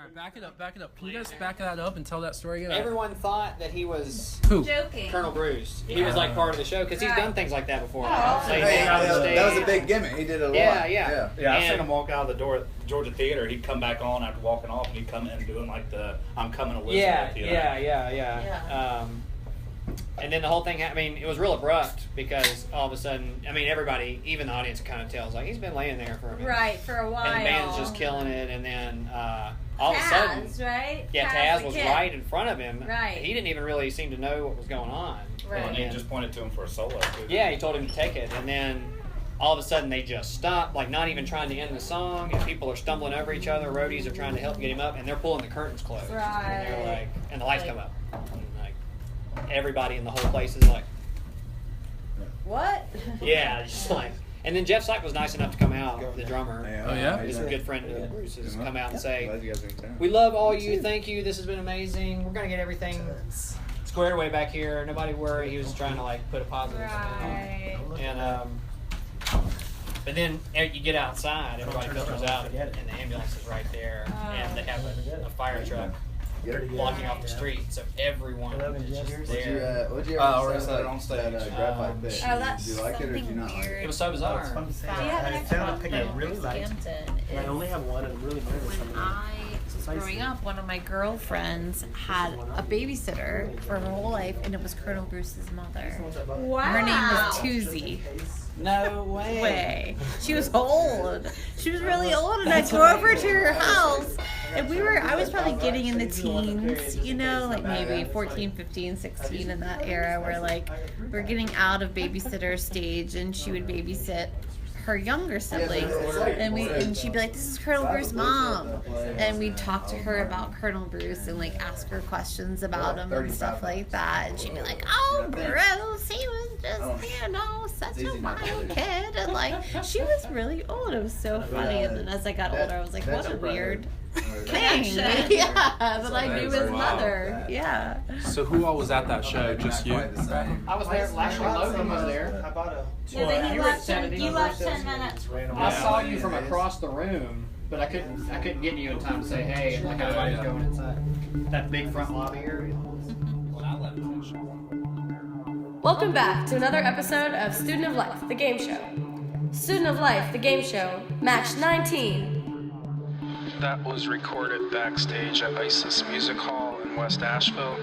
right, back it up. Can you guys back that up and tell that story again? Everyone thought that he was joking. Colonel Bruce. He was like part of the show because he's done things like that before. That was a big gimmick. He did it a lot. Yeah. I've seen him walk out of the door at Georgia Theater. He'd come back on after walking off, and he'd come in doing like the "I'm coming Elizabeth." Yeah. And then the whole thing, I mean, it was real abrupt because all of a sudden, I mean, everybody, even the audience, kind of tells like he's been laying there for a minute. Right, for a while. And the band's just killing it, and then all of a sudden, right? Yeah, Taz was right in front of him. Right. He didn't even really seem to know what was going on. Right. And he just pointed to him for a solo too. Yeah, he told him to take it, and then all of a sudden they just stop, like not even trying to end the song, and people are stumbling over each other. Roadies are trying to help get him up, and they're pulling the curtains closed. Right. And they're like, and the lights come up. And like everybody in the whole place is like, what? Yeah, just like. And then Jeff Syke was nice enough to come out, the drummer. Oh, yeah? He's a good friend of Bruce's. Come out and say, "We love all you. Thank you. This has been amazing. We're gonna get everything squared away back here. Nobody worry." He was trying to like put a positive spin on it. And but then you get outside, everybody filters out, and the ambulance is right there, and they have a fire truck blocking off the street, so everyone is just there. What'd you ever say on stage? Graphite bit. Oh, that's Did you like it or did you not like it? It was so bizarre. Do you have an extra pick I really liked. I only have one and really nervous. When I was growing up, one of my girlfriends had a babysitter for her whole life, and it was Colonel Bruce's mother. Wow. Her name was Toosie. No way. She was old. She was really old, and I'd go over to her house, and I was probably getting in the teens, you know, like maybe 14, 15, 16 in that era where like we're getting out of babysitter stage, and she would babysit her younger siblings, and she'd be like, "This is Colonel Bruce's mom," and we'd talk to her about Colonel Bruce and like ask her questions about him and stuff like that, and she'd be like, "Oh, Bruce, he was just, you know, such a wild kid," and like she was really old. It was so funny. And then as I got older, I was like, "What a weird thing." Yeah, but I knew his mother. Yeah. So who all was at that show? Just you? I was there. Actually, Logan was there. I bought a. Yeah, then You were at 70. you left 10 minutes. I saw you from across the room, but I couldn't get you in time to say hey. Like everybody was going inside that big front lobby area. Welcome back to another episode of Student of Life, the game show. Student of Life, the game show, match 19. That was recorded backstage at ISIS Music Hall in West Asheville.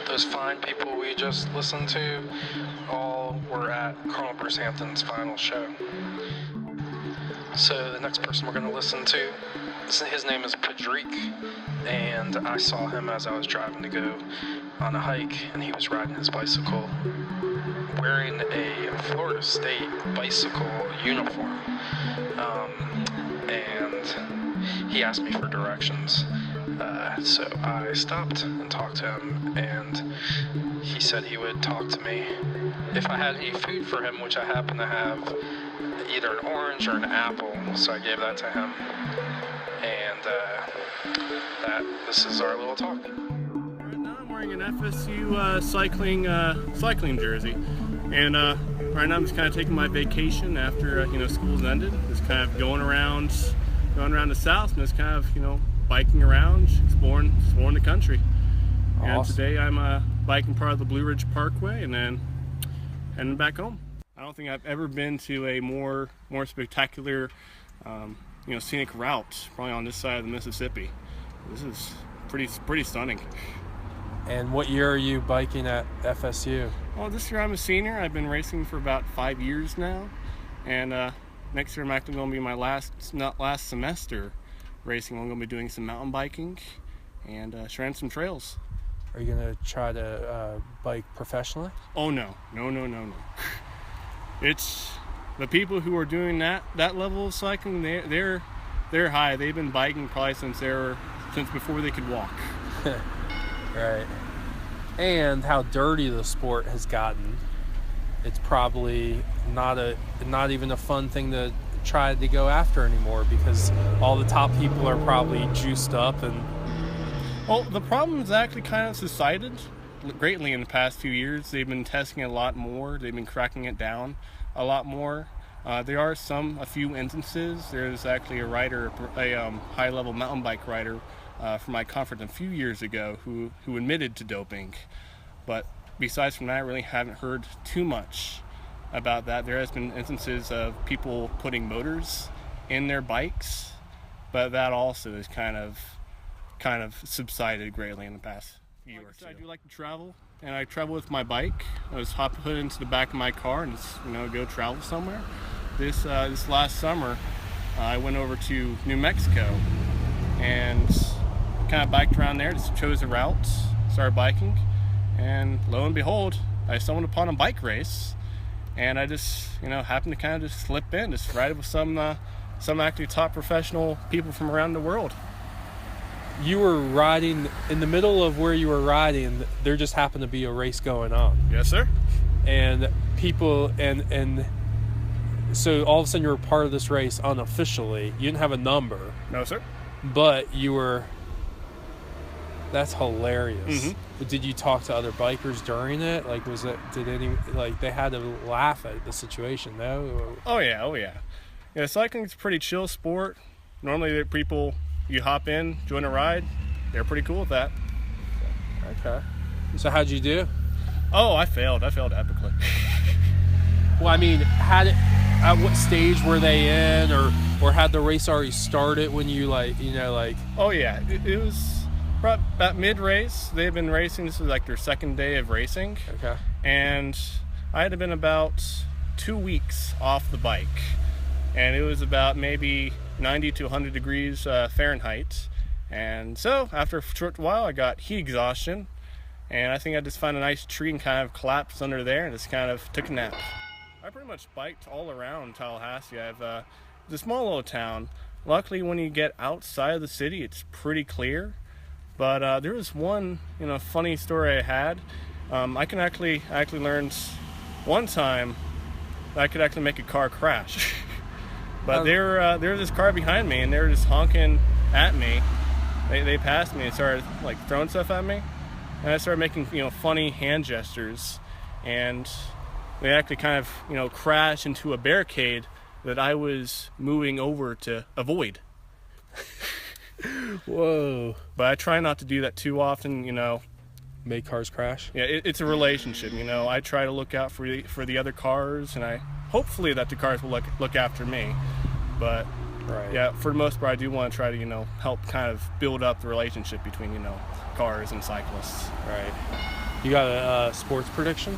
Those fine people we just listened to all were at Colonel Bruce Hampton's final show. So the next person we're going to listen to, his name is Padrik, and I saw him as I was driving to go on a hike, and he was riding his bicycle wearing a Florida State bicycle uniform, and he asked me for directions. So I stopped and talked to him, and he said he would talk to me if I had any food for him, which I happen to have either an orange or an apple, so I gave that to him, and this is our little talk. Right now I'm wearing an FSU cycling jersey, and right now I'm just kind of taking my vacation after school's ended, just kind of going around the South and just kind of biking around, exploring the country. Awesome. And today I'm biking part of the Blue Ridge Parkway and then heading back home. I don't think I've ever been to a more spectacular, scenic route, probably on this side of the Mississippi. This is pretty stunning. And what year are you biking at FSU? Well, this year I'm a senior. I've been racing for about 5 years now, and next year I'm actually going to be my last semester racing. I'm going to be doing some mountain biking and shredding some trails. Are you going to try to bike professionally? Oh no. It's the people who are doing that level of cycling. They're high. They've been biking probably since before they could walk. Right. And how dirty the sport has gotten. It's probably not even a fun thing to try to go after anymore because all the top people are probably juiced up and. Well, the problem is actually kind of subsided greatly in the past few years. They've been testing it a lot more. They've been cracking it down a lot more. There are a few instances. There's actually a high-level mountain bike rider from my conference a few years ago who admitted to doping. But besides from that, I really haven't heard too much about that. There has been instances of people putting motors in their bikes, but that also is kind of subsided greatly in the past year or two. I do like to travel, and I travel with my bike. I just put it into the back of my car and just go travel somewhere. This last summer, I went over to New Mexico and kind of biked around there. Just chose a route, started biking, and lo and behold, I stumbled upon a bike race. And I just, happened to kind of just slip in, just ride it with some actually top professional people from around the world. You were riding in the middle of where you were riding. There just happened to be a race going on. Yes, sir. And people, and so all of a sudden you were part of this race unofficially. You didn't have a number. No, sir. But you were. That's hilarious. Mm-hmm. Did you talk to other bikers during it? Like, they had to laugh at the situation, no? Oh yeah. Yeah, cycling's a pretty chill sport. Normally, people, you hop in, join a ride. They're pretty cool with that. Okay. So how'd you do? Oh, I failed epically. Well, I mean, at what stage were they in, or had the race already started when you Oh yeah, it was about mid-race. They had been racing. This was like their second day of racing. Okay. And I had been about 2 weeks off the bike, and it was about maybe 90 to 100 degrees Fahrenheit. And so after a short while, I got heat exhaustion, and I think I just found a nice tree and kind of collapsed under there and just kind of took a nap. I pretty much biked all around Tallahassee. It's a small little town. Luckily, when you get outside of the city, it's pretty clear. But there was one, funny story I had. I can actually learned one time that I could actually make a car crash. But there was this car behind me, and they were just honking at me. They passed me and started throwing stuff at me, and I started making funny hand gestures, and they actually kind of crashed into a barricade that I was moving over to avoid. Whoa. But I try not to do that too often, Make cars crash? Yeah, it's a relationship, I try to look out for the other cars, and hopefully that the cars will look after me. But right. Yeah, for the most part, I do want to try to, help kind of build up the relationship between, cars and cyclists. Right. You got a sports prediction?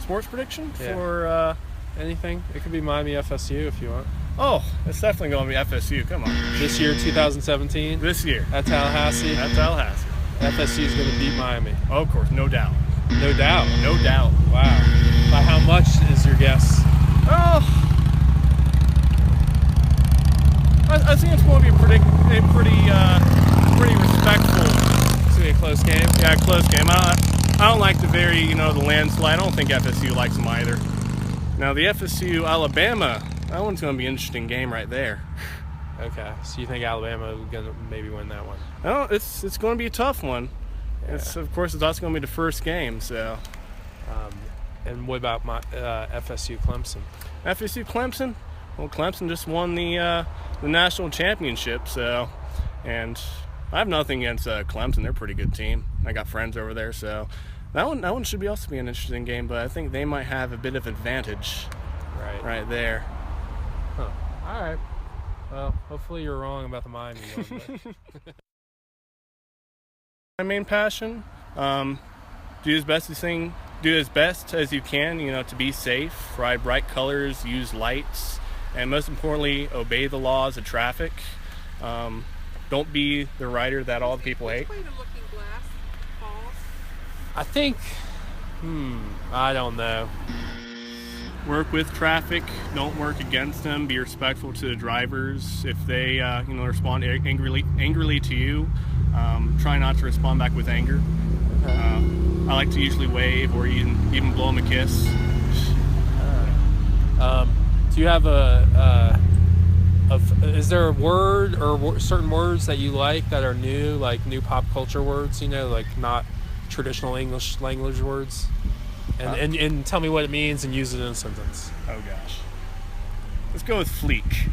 Sports prediction? Yeah. For anything? It could be Miami FSU if you want. Oh, it's definitely going to be FSU. Come on. This year, 2017? This year. At Tallahassee? At Tallahassee. FSU is going to beat Miami. Oh, of course. No doubt. No doubt? No doubt. Wow. By how much is your guess? Oh, I think it's going to be a pretty respectful. It's going to be a close game? Yeah, close game. I don't like the the landslide. I don't think FSU likes them either. Now, the FSU Alabama, that one's going to be an interesting game right there. Okay, so you think Alabama is going to maybe win that one? No, it's going to be a tough one. Yeah. It's also going to be the first game. So, and what about FSU Clemson? FSU Clemson? Well, Clemson just won the national championship. So, and I have nothing against Clemson. They're a pretty good team. I got friends over there, so that one should also be an interesting game. But I think they might have a bit of advantage. Right there. Huh. All right. Well, hopefully you're wrong about the Miami one. My main passion, do as best as you can, to be safe, ride bright colors, use lights, and most importantly, obey the laws of traffic. Don't be the rider that all the people hate. I think, I don't know. Work with traffic, don't work against them, be respectful to the drivers. If they respond angrily to you, try not to respond back with anger. I like to usually wave or even blow them a kiss. Do you have is there a word or certain words that you like that are new, like new pop culture words, like not traditional English language words? And tell me what it means and use it in a sentence. Oh gosh. Let's go with fleek.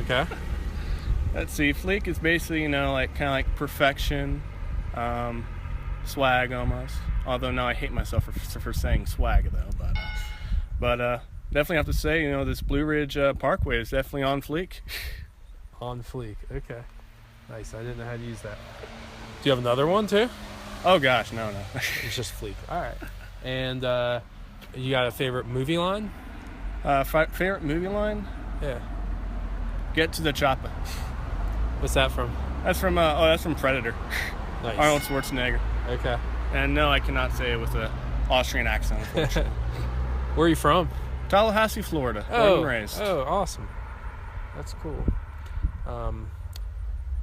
Okay. Let's see. Fleek is basically, like kind of like perfection, swag almost. Although now I hate myself for saying swag though. But definitely have to say, this Blue Ridge Parkway is definitely on fleek. On fleek. Okay. Nice. I didn't know how to use that. Do you have another one too? Oh gosh, no. It's just fleek. All right. And you got a favorite movie line? Favorite movie line? Yeah. Get to the chopper. What's that from? That's from Predator. Nice. Arnold Schwarzenegger. Okay. And no, I cannot say it with an Austrian accent, unfortunately. Where are you from? Tallahassee, Florida. Born and raised. Oh, awesome. That's cool.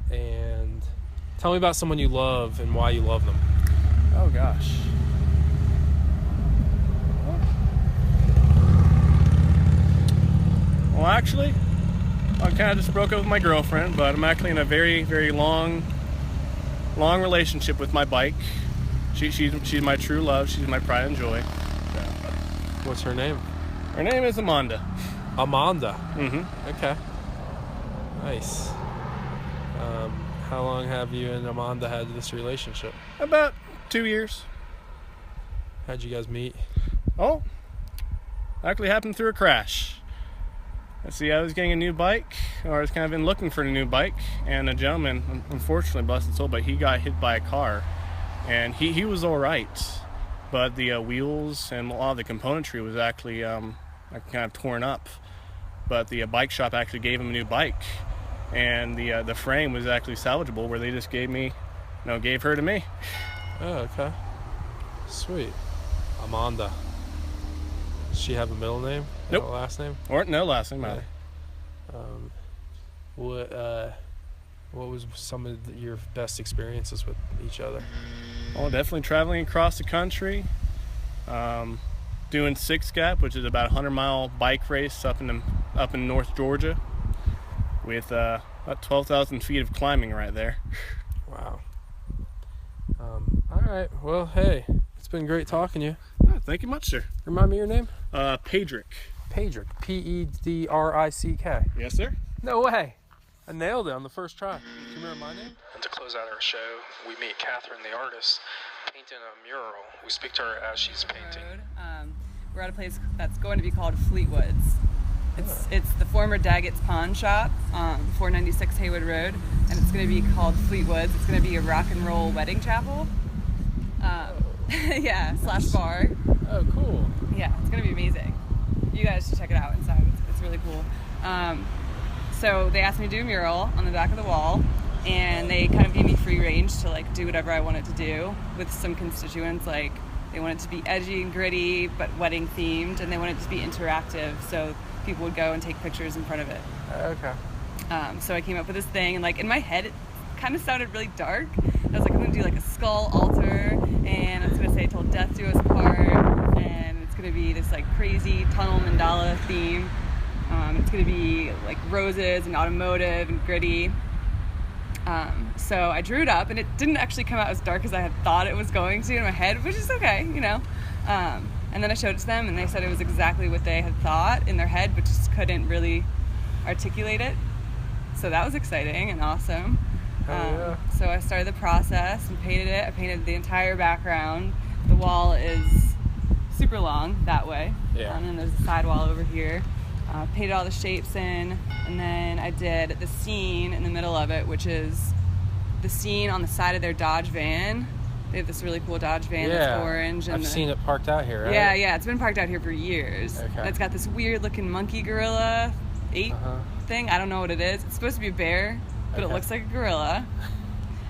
And tell me about someone you love and why you love them. Oh gosh. Well, actually, I kind of just broke up with my girlfriend, but I'm actually in a very, very long relationship with my bike. She's my true love. She's my pride and joy. So. What's her name? Her name is Amanda. Amanda. Mm-hmm. Okay. Nice. How long have you and Amanda had this relationship? About 2 years. How'd you guys meet? Oh, actually happened through a crash. Let's see, I was getting a new bike, or I was kind of been looking for a new bike, and a gentleman, unfortunately, bless his soul, but he got hit by a car, and he was all right, but the wheels and a lot of the componentry was actually kind of torn up, but the bike shop actually gave him a new bike, and the frame was actually salvageable, where they just gave her to me. Oh, okay. Sweet. Amanda. Does she have a middle name? Nope. No last name? Or no last name either. What was some of your best experiences with each other? Well, definitely traveling across the country, doing Six Gap, which is about a 100-mile bike race up in North Georgia, with about 12,000 feet of climbing right there. Wow. All right. Well, hey, it's been great talking to you. Oh, thank you much, sir. Remind me your name? Pedrick. Pedrick. P-E-D-R-I-C-K. Yes, sir. No way. I nailed it on the first try. Do you remember my name? And to close out our show, we meet Catherine, the artist, painting a mural. We speak to her as she's painting. We're at a place that's going to be called Fleetwoods. It's the former Daggett's Pawn Shop, 496 Haywood Road, and it's going to be called Fleetwoods. It's going to be a rock and roll wedding chapel. Yeah, / bar. Oh, cool. Yeah, it's going to be amazing. You guys should check it out inside. It's really cool. So they asked me to do a mural on the back of the wall, and they kind of gave me free range to do whatever I wanted to do with some constituents. Like, they wanted it to be edgy and gritty, but wedding themed, and they wanted it to be interactive, so people would go and take pictures in front of it. Okay. So I came up with this thing, and in my head it kind of sounded really dark. I was like, I'm gonna do a skull altar, and I was gonna say till death do us part, and it's gonna be this crazy tunnel mandala theme. It's gonna be roses and automotive and gritty. So I drew it up, and it didn't actually come out as dark as I had thought it was going to in my head, which is okay, and then I showed it to them, and they said it was exactly what they had thought in their head, but just couldn't really articulate it. So that was exciting and awesome. So I started the process and painted it. I painted the entire background. The wall is super long that way. Yeah. And then there's a side wall over here. Painted all the shapes in, and then I did the scene in the middle of it, which is the scene on the side of their Dodge van. They have this really cool Dodge van that's orange. And I've seen it parked out here, right? Yeah, it's been parked out here for years. Okay. And it's got this weird looking monkey gorilla thing. I don't know what it is. It's supposed to be a bear, but it looks like a gorilla.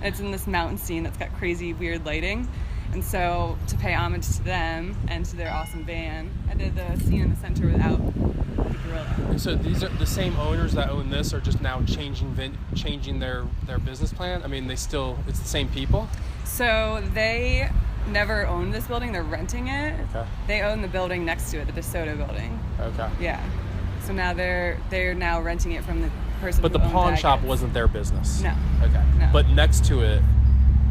And it's in this mountain scene that's got crazy weird lighting. And so to pay homage to them and to their awesome van, I did the scene in the center without the gorilla. And so these are the same owners that own this are just now changing their business plan? I mean, it's the same people? So they never owned this building. They're renting it. Okay. They own the building next to it, the DeSoto building. Okay. Yeah. So now they're now renting it from the person But who the owned pawn Daggett's. shop wasn't their business? No. Okay. No. But next to it,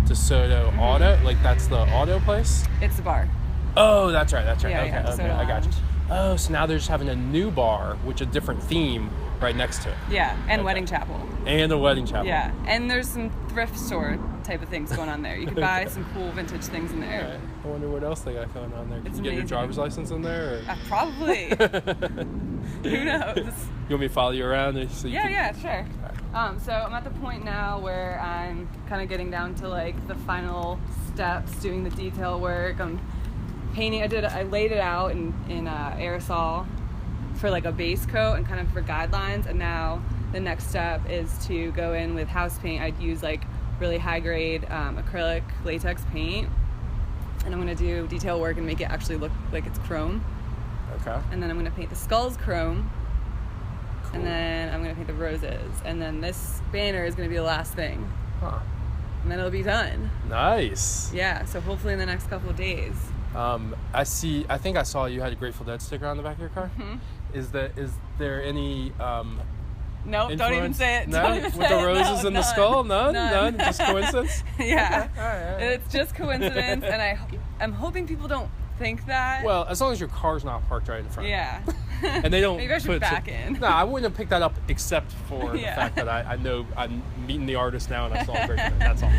DeSoto Auto, that's the auto place? It's the bar. Oh, that's right. Yeah, okay, yeah, okay, DeSoto I got you. Lounge. Oh, so now they're just having a new bar, which a different theme, right next to it. Yeah, and wedding chapel. And a wedding chapel. Yeah, and there's some thrift store type of things going on there. You can buy some cool vintage things in there. Right. I wonder what else they got going on there. Can It's you get your amazing. driver's license in there? Or? Probably. Who knows? You want me to follow you around? So you Yeah, sure. So I'm at the point now where I'm kind of getting down to like the final steps, doing the detail work. I'm painting. I laid it out in aerosol for like a base coat and kind of for guidelines. And now the next step is to go in with house paint. I'd use like really high grade acrylic latex paint, and I'm going to do detail work and make it actually look like it's chrome. Okay. And then I'm going to paint the skulls chrome. Cool. And then I'm going to paint the roses. And then this banner is going to be the last thing. Huh. And then it'll be done. Nice. Yeah, so hopefully in the next couple of days. I think I saw you had a Grateful Dead sticker on the back of your car. Mm-hmm. Is there any Nope, don't even say it. No? Don't even With say the it. roses No, and the none. skull? None? None. Just coincidence? Yeah. Okay. All right. It's just coincidence, and I'm hoping people don't think that. Well, as long as your car's not parked right in front. Yeah. And they don't Maybe I should back in. No, I wouldn't have picked that up except for the Yeah. fact that I know I'm meeting the artist now and I saw a Grateful Dead. That's all.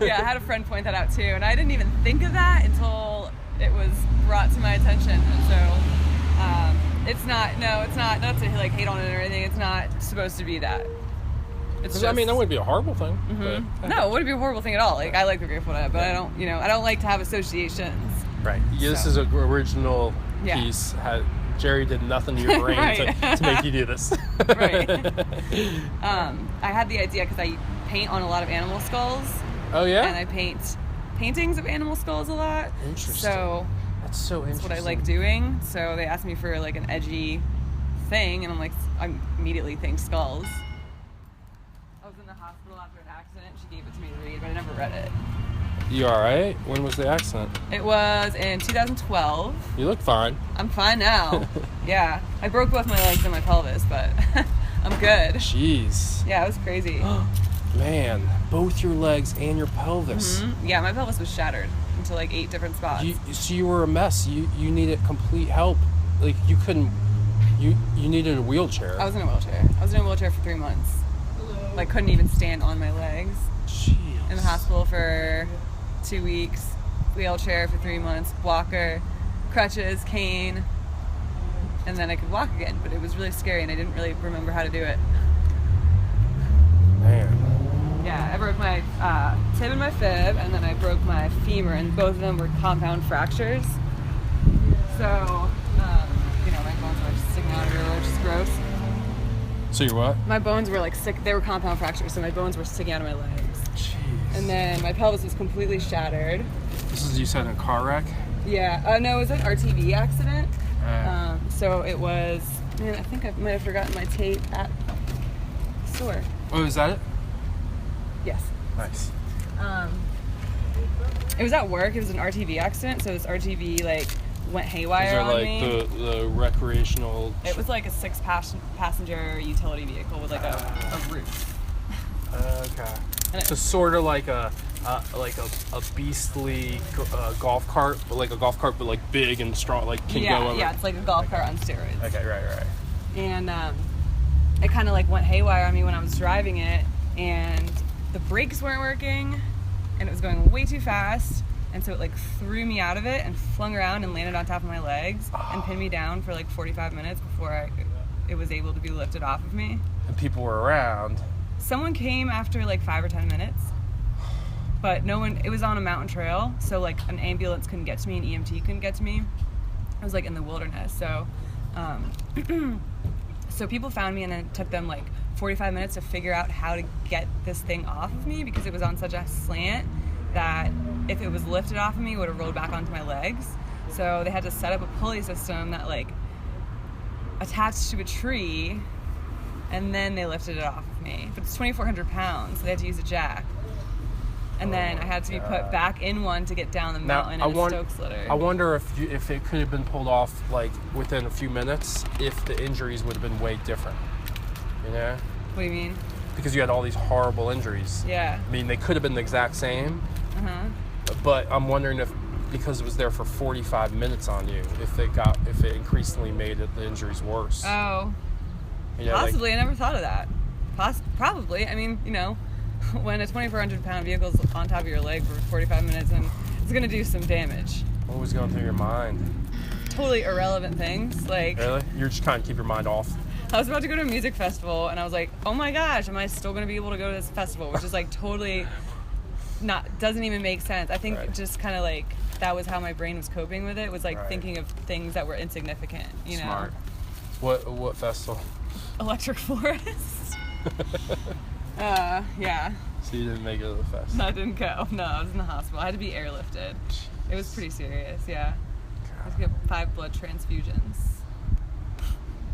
Yeah, I had a friend point that out too, and I didn't even think of that until it was brought to my attention. And so it's not to like hate on it or anything. It's not supposed to be that. It's just, I mean, that wouldn't be a horrible thing. Mm-hmm. No, it wouldn't be a horrible thing at all. Like I like the Grateful Dead, but I don't like to have associations. Right. Yeah, this is an original piece. Jerry did nothing to your brain Right. to make you do this. Right. I had the idea because I paint on a lot of animal skulls. Oh yeah. And I paint paintings of animal skulls a lot. Interesting. So that's so interesting. That's what I like doing. So they asked me for like an edgy thing, and I'm like, I immediately think skulls. I was in the hospital after an accident. She gave it to me to read, but I never read it. You all right? When was the accident? It was in 2012. You look fine. I'm fine now. Yeah, I broke both my legs and my pelvis, but I'm good. Jeez. Yeah, it was crazy. Man, both your legs and your pelvis. Mm-hmm. Yeah, my pelvis was shattered into like 8 different spots. So you were a mess. You needed complete help. Like you couldn't. You needed a wheelchair. I was in a wheelchair. I was in a wheelchair for 3 months. Like couldn't even stand on my legs. Jeez. In the hospital for 2 weeks, wheelchair for 3 months, walker, crutches, cane, and then I could walk again. But it was really scary, and I didn't really remember how to do it. Man. Yeah, I broke my tib and my fib, and then I broke my femur, and both of them were compound fractures. So, my bones were sticking out everywhere, which is gross. So you're what? My bones were like sick. They were compound fractures, so my bones were sticking out of my legs. Jeez. And then my pelvis was completely shattered. This is, you said, in a car wreck? Yeah. No, it was an RTV accident. So it was, man, I think I might have forgotten my tape at the store. Oh, is that it? Yes. Nice. It was at work. It was an RTV accident, so this RTV like went haywire on me. Is it like the recreational? It was like a 6-passenger utility vehicle with like a roof. Okay. So sort of like a beastly golf cart, but like a golf cart, but like big and strong, like can go over. Yeah, it's like a golf cart on steroids. Okay, right. And it kind of like went haywire on me when I was driving it, and the brakes weren't working, and it was going way too fast, and so it like threw me out of it and flung around and landed on top of my legs and pinned me down for like 45 minutes before it was able to be lifted off of me. And people were around. Someone came after like 5 or 10 minutes, but no one. It was on a mountain trail, so like an ambulance couldn't get to me, an EMT couldn't get to me. I was like in the wilderness, so so people found me, and then it took them like 45 minutes to figure out how to get this thing off of me because it was on such a slant that if it was lifted off of me, it would have rolled back onto my legs. So they had to set up a pulley system that like attached to a tree, and then they lifted it off of me. But it's 2,400 pounds, so they had to use a jack. And then I had to be put back in one to get down the mountain in a Stokes litter. I wonder if it could have been pulled off like within a few minutes, if the injuries would have been way different. You know? What do you mean? Because you had all these horrible injuries. Yeah. I mean, they could have been the exact same. Uh-huh. But I'm wondering if, because it was there for 45 minutes on you, if it increasingly made the injuries worse. Oh. Yeah, Possibly, I never thought of that. Probably. I mean, you know, when a 2,400-pound vehicle is on top of your leg for 45 minutes, and it's gonna do some damage. What was going through your mind? Totally irrelevant things. Like, really? You're just trying to keep your mind off. I was about to go to a music festival, and I was like, oh my gosh, am I still gonna be able to go to this festival? Which is like totally doesn't even make sense. I think just kind of like that was how my brain was coping with it. Was like thinking of things that were insignificant. You know. Smart. What festival? Electric Forest. Yeah. So you didn't make it to the festival? No, I didn't go. No, I was in the hospital. I had to be airlifted. It was pretty serious. Yeah. I had to get 5 blood transfusions.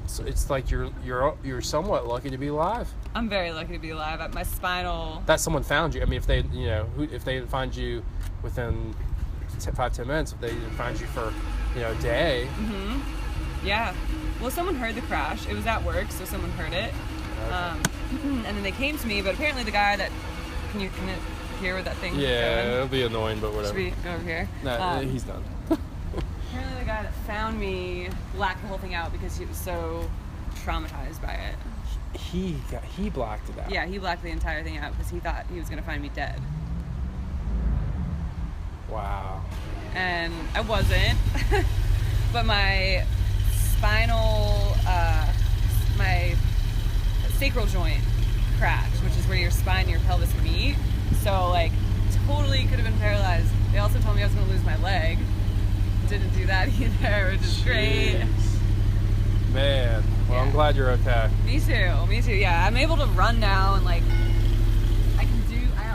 So it's like you're somewhat lucky to be alive. I'm very lucky to be alive. My spinal. That someone found you. I mean, if they didn't find you within 5-10 minutes, if they didn't find you for a day. Mhm. Yeah. Well, someone heard the crash. It was at work, so someone heard it. Okay. And then they came to me, but apparently the guy that can you hear what that thing? Yeah, it'll be annoying, but whatever. Should we go over here? No, he's done. Apparently the guy that found me blacked the whole thing out because he was so traumatized by it. He blacked it out. Yeah, he blacked the entire thing out because he thought he was gonna find me dead. Wow. And I wasn't, but my spinal, my sacral joint cracked, which is where your spine and your pelvis meet. So like, totally could have been paralyzed. They also told me I was gonna lose my leg. Didn't do that either, which is great. Man, well, yeah. I'm glad you're okay. Me too, yeah. I'm able to run now and like, I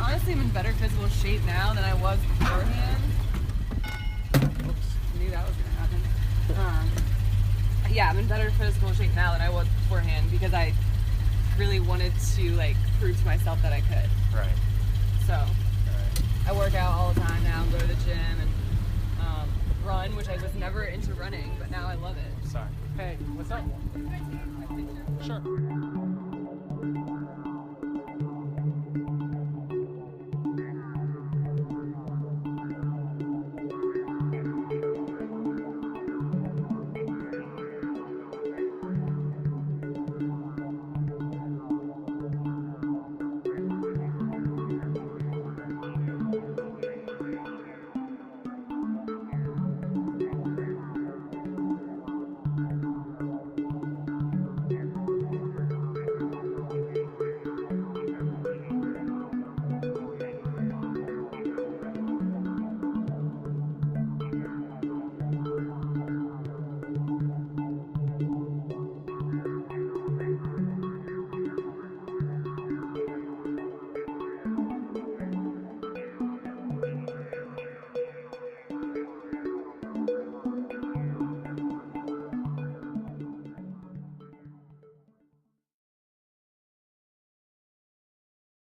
honestly am in better physical shape now than I was beforehand. Oops, I knew that was gonna happen. Yeah, I'm in better physical shape now than I was beforehand because I really wanted to like prove to myself that I could. Right. So, I work out all the time now, go to the gym and run, which I was never into running, but now I love it. Sorry. Hey, what's up? Sure.